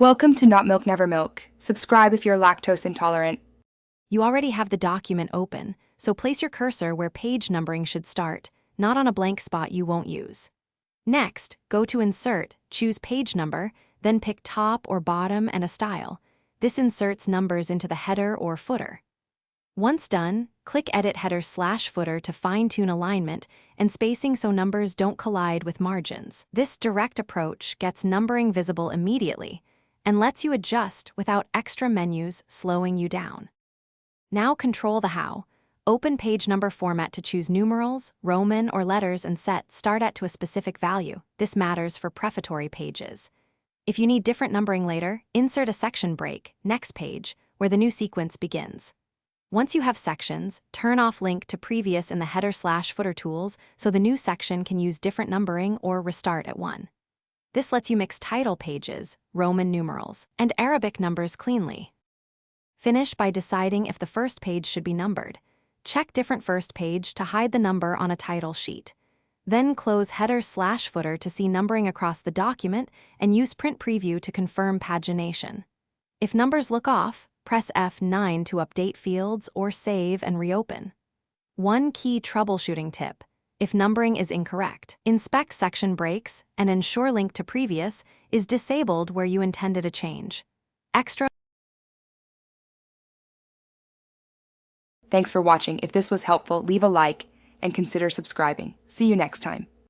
Welcome to Not Milk Never Milk. Subscribe if you're lactose intolerant. You already have the document open, so place your cursor where page numbering should start, not on a blank spot you won't use. Next, go to Insert, choose Page Number, then pick Top or Bottom and a style. This inserts numbers into the header or footer. Once done, click Edit Header/Footer to fine-tune alignment and spacing so numbers don't collide with margins. This direct approach gets numbering visible immediately and lets you adjust without extra menus slowing you down. Now control the how. Open page number format to choose numerals, Roman, or letters and set Start at to a specific value. This matters for prefatory pages. If you need different numbering later, insert a section break, next page, where the new sequence begins. Once you have sections, turn off link to previous in the header/footer tools so the new section can use different numbering or restart at one. This lets you mix title pages, Roman numerals, and Arabic numbers cleanly. Finish by deciding if the first page should be numbered. Check Different First Page to hide the number on a title sheet. Then close Header/Footer to see numbering across the document and use Print Preview to confirm pagination. If numbers look off, press F9 to update fields or save and reopen. One key troubleshooting tip: if numbering is incorrect, inspect section breaks and ensure link to previous is disabled where you intended a change. Thanks for watching. If this was helpful, leave a like and consider subscribing. See you next time.